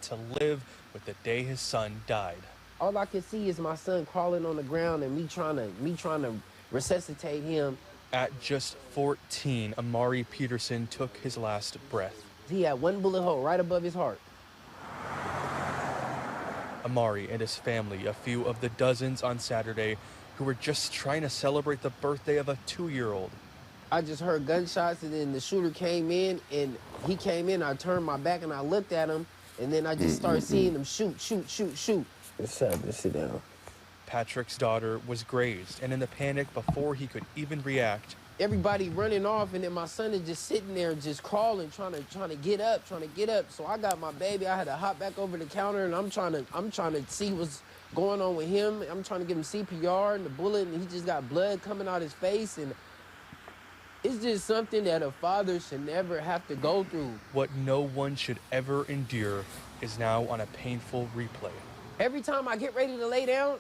had to live with the day his son died. All I can see is my son crawling on the ground and me trying to resuscitate him. At just 14, Amari Peterson took his last breath. He had one bullet hole right above his heart. Amari and his family, a few of the dozens on Saturday who were just trying to celebrate the birthday of a 2-year-old. I just heard gunshots, and then the shooter came in, and he came in. I turned my back and I looked at him, and then I just started seeing him shoot, shoot, shoot, shoot. Shut up, just sit down. Patrick's daughter was grazed, and in the panic before he could even react, Everybody running off, and then my son is just sitting there, just crawling, trying to get up, So I got my baby. I had to hop back over the counter, and I'm trying to see what's going on with him. I'm trying to give him CPR and the bullet, and he just got blood coming out his face, and it's just something that a father should never have to go through. what no one should ever endure is now on a painful replay. Every time I get ready to lay down,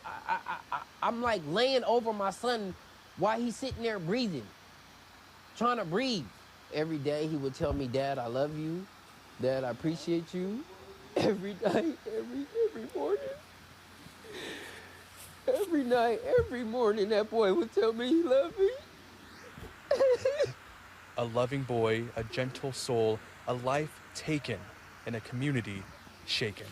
I'm like laying over my son while he's sitting there breathing, trying to breathe. Every day he would tell me, "Dad, I love you. Dad, I appreciate you." Every night, every morning. Every night, every morning, that boy would tell me he loved me. A loving boy, a gentle soul, a life taken, and a community shaken.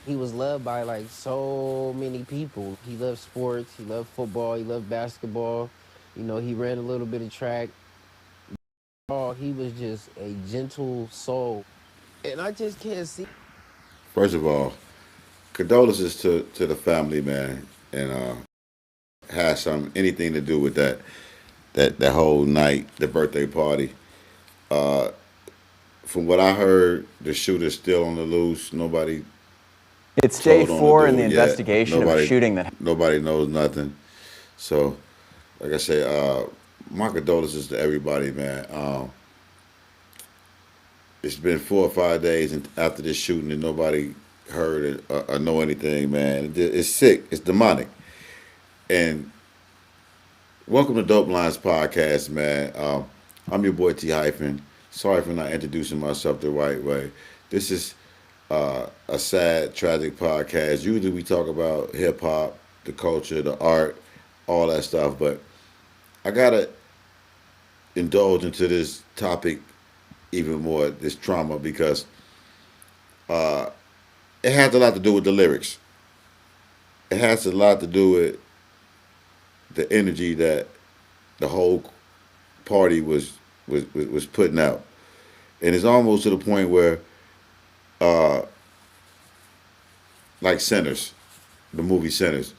He was loved by like so many people. He loved sports, he loved football, he loved basketball. You know, he ran a little bit of track. Oh, he was just a gentle soul. And I just can't see. First of all, condolences to the family, man, and has some anything to do with that whole night, the birthday party. Uh, from what I heard, the shooter's still on the loose. Nobody It's day told on the 4 in the dude yet. investigation of a shooting that Nobody knows nothing. So, like I say, my condolences to everybody, man. It's been 4 or 5 days after this shooting and nobody heard it or know anything, man. It's sick. It's demonic. And welcome to Dope Lines Podcast, man. I'm your boy T Hyphen. Sorry for not introducing myself the right way. This is a sad, tragic podcast. Usually we talk about hip hop, the culture, the art, all that stuff, but I gotta indulge into this topic even more, this trauma, because uh, it has a lot to do with the lyrics. It has a lot to do with the energy that the whole party was putting out, and it's almost to the point where, uh, like Sinners, the movie Sinners,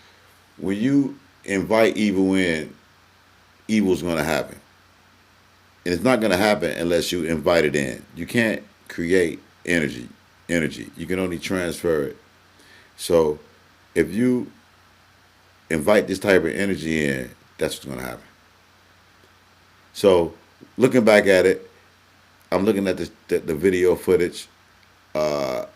when you invite evil in, evil's gonna happen, and it's not gonna happen unless you invite it in. You can't create energy. You can only transfer it. So, if you invite this type of energy in, that's what's gonna happen. So, looking back at it, I'm looking at the video footage, uh,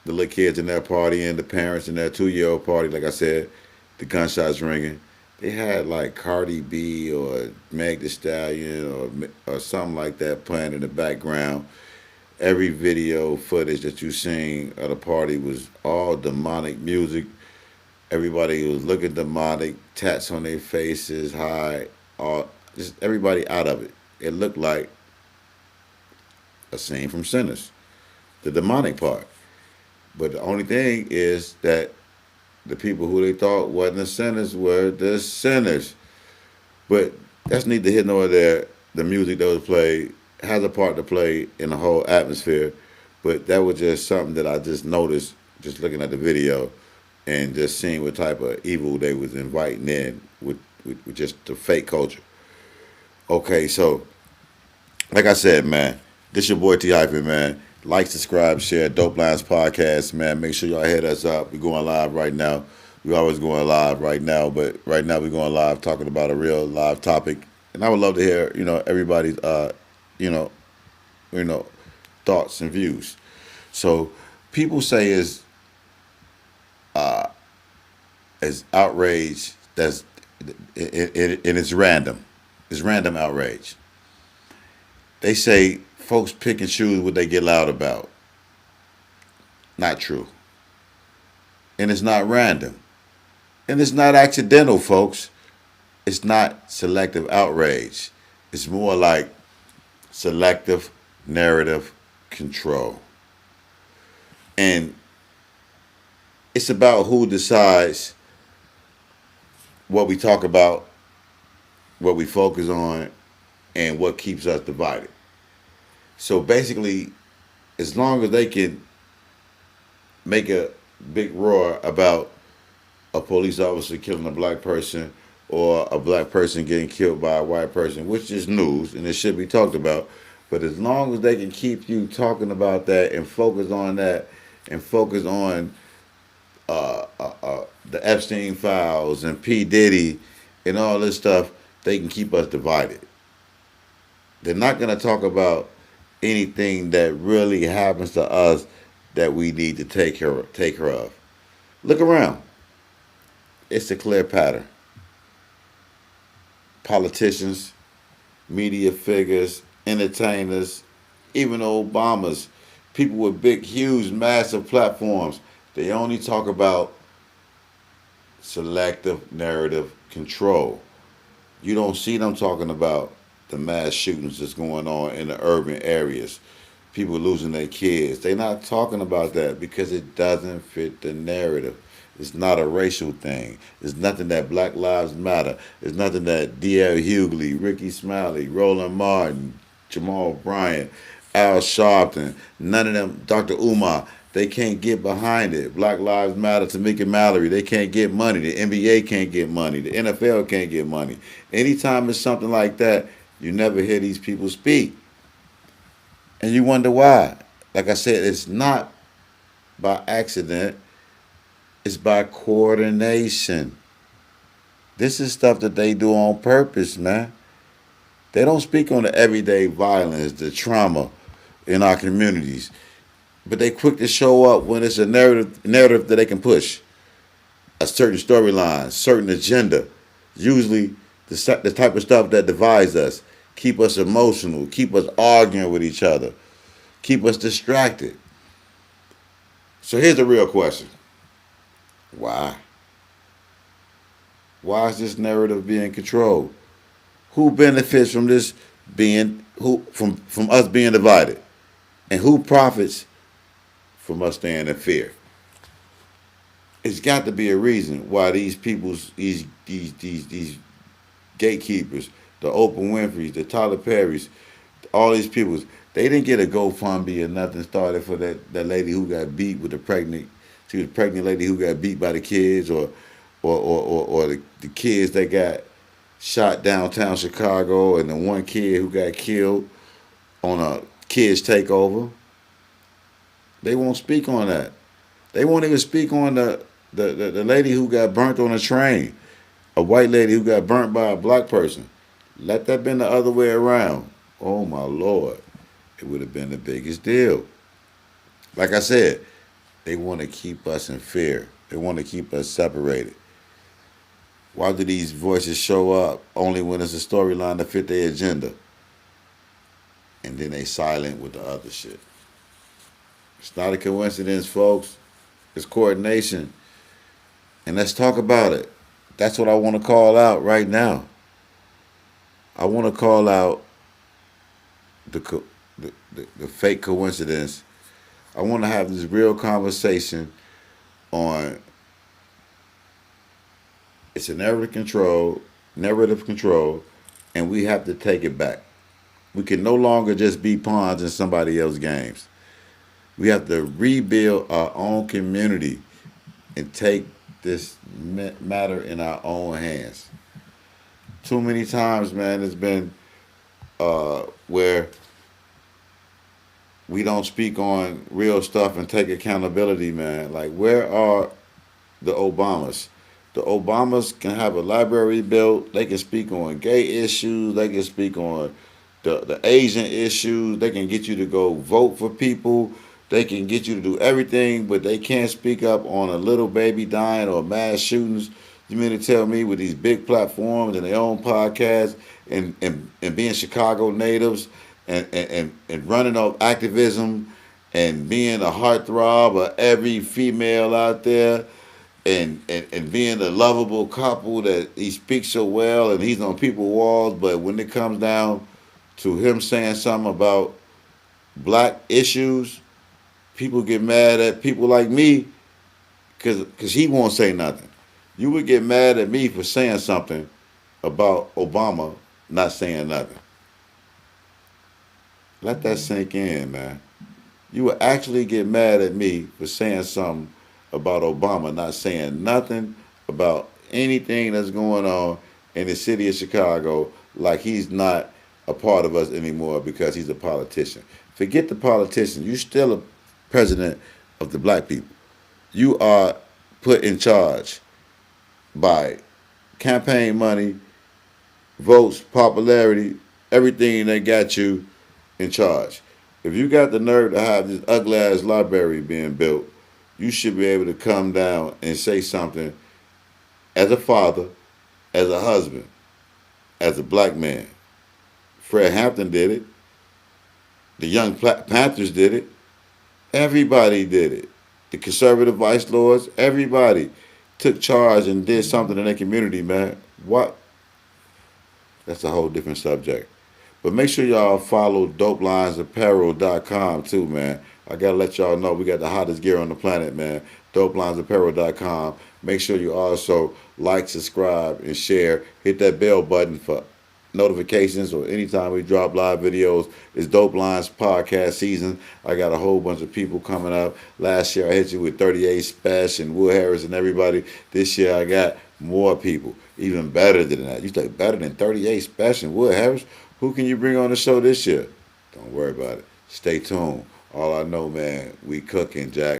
the little kids in their party and the parents in their 2-year-old party. Like I said, the gunshots ringing. They had like Cardi B or Meg Thee Stallion or something like that playing in the background. Every video footage that you seen at the party was all demonic music. Everybody was looking demonic, tats on their faces, high, all just everybody out of it. It looked like a scene from Sinners, the demonic part. But the only thing is that the people who they thought wasn't the sinners were the sinners. But that's neither here nor there. The music that was played has a part to play in the whole atmosphere. But that was just something that I just noticed just looking at the video and just seeing what type of evil they was inviting in with just the fake culture. Okay, so like I said, man, this your boy T Hyphen, man. Like, subscribe, share, Dope Lines Podcast, man. Make sure y'all hit us up. We're going live right now. We always going live right now, but right now we're going live talking about a real live topic. And I would love to hear, everybody's, you know, you know, thoughts and views. So people say is outrage that's and it's random. It's random outrage. They say folks pick and choose what they get loud about. not true. And it's not random. And it's not accidental, folks. It's not selective outrage. It's more like selective narrative control. And it's about who decides what we talk about, what we focus on, and what keeps us divided. So basically, as long as they can make a big roar about a police officer killing a black person or a black person getting killed by a white person, which is news and it should be talked about. But as long as they can keep you talking about that and focus on that and focus on the Epstein files and P. Diddy and all this stuff, they can keep us divided. They're not going to talk about anything that really happens to us that we need to take care of. Look around. It's a clear pattern. Politicians, media figures, entertainers, even Obamas, people with big, huge, massive platforms, they only talk about selective narrative control. You don't see them talking about the mass shootings that's going on in the urban areas, people losing their kids. They're not talking about that because it doesn't fit the narrative. It's not a racial thing. It's nothing that Black Lives Matter. It's nothing that D.L. Hughley, Ricky Smiley, Roland Martin, Jamal Bryant, Al Sharpton, none of them, Dr. Umar, they can't get behind it. Black Lives Matter, Tamika Mallory, they can't get money. The NBA can't get money. The NFL can't get money. Anytime it's something like that, you never hear these people speak. And you wonder why. Like I said, it's not by accident, it's by coordination. This is stuff that they do on purpose, man. They don't speak on the everyday violence, the trauma in our communities. But they quick to show up when it's a narrative that they can push. A certain storyline, certain agenda. Usually the type of stuff that divides us, keep us emotional, keep us arguing with each other, keep us distracted. So here's the real question. Why? Why is this narrative being controlled? Who benefits from this being from us being divided? And who profits from us staying in fear? It's got to be a reason why these people's these gatekeepers, the Oprah Winfrey's, the Tyler Perry's, all these people, they didn't get a GoFundMe or nothing started for that lady who got beat with the pregnant. She was a pregnant lady who got beat by the kids, or the kids that got shot downtown Chicago, and the one kid who got killed on a kids takeover. They won't speak on that. They won't even speak on the lady who got burnt on a train, a white lady who got burnt by a black person. Let that been the other way around. Oh my Lord, it would have been the biggest deal. Like I said, they want to keep us in fear. They want to keep us separated. Why do these voices show up only when it's a storyline that fit their agenda? And then they silent with the other shit. It's not a coincidence, folks. It's coordination. And let's talk about it. That's what I want to call out right now. I want to call out the fake coincidence. I want to have this real conversation on it's a narrative control, and we have to take it back. We can no longer just be pawns in somebody else's games. We have to rebuild our own community and take this matter in our own hands. Too many times, man, it's been where we don't speak on real stuff and take accountability, man. Like, where are the Obamas? The Obamas can have a library built. They can speak on gay issues. They can speak on the Asian issues. They can get you to go vote for people. They can get you to do everything, but they can't speak up on a little baby dying or mass shootings. You mean to tell me with these big platforms and their own podcasts and being Chicago natives and running off activism and being a heartthrob of every female out there, and being a lovable couple that he speaks so well and he's on people's walls, but when it comes down to him saying something about black issues, people get mad at people like me because he won't say nothing. You would get mad at me for saying something about Obama not saying nothing. Let that sink in, man. You would actually get mad at me for saying something about Obama not saying nothing about anything that's going on in the city of Chicago, like he's not a part of us anymore because he's a politician. Forget the politician. You're still a president of the black people. You are put in charge by campaign money, votes, popularity, everything that got you in charge. If you got the nerve to have this ugly ass library being built, you should be able to come down and say something as a father, as a husband, as a black man. Fred Hampton did it. The Young Panthers did it. Everybody did it. The conservative vice lords, everybody took charge and did something in their community, man. What? That's a whole different subject. But make sure y'all follow dopelinesapparel.com too, man. I gotta let y'all know we got the hottest gear on the planet, man. Dopelinesapparel.com. Make sure you also like, subscribe, and share. Hit that bell button for notifications or anytime we drop live videos. It's Dope Lines podcast season. I got a whole bunch of people coming up. Last year I hit you with 38 Special and Will Harris and everybody. This year I got more people, even better than that. You think better than 38 Special and Will Harris? Who can you bring on the show this year? Don't worry about it. Stay tuned. All I know, man, we cooking, Jack.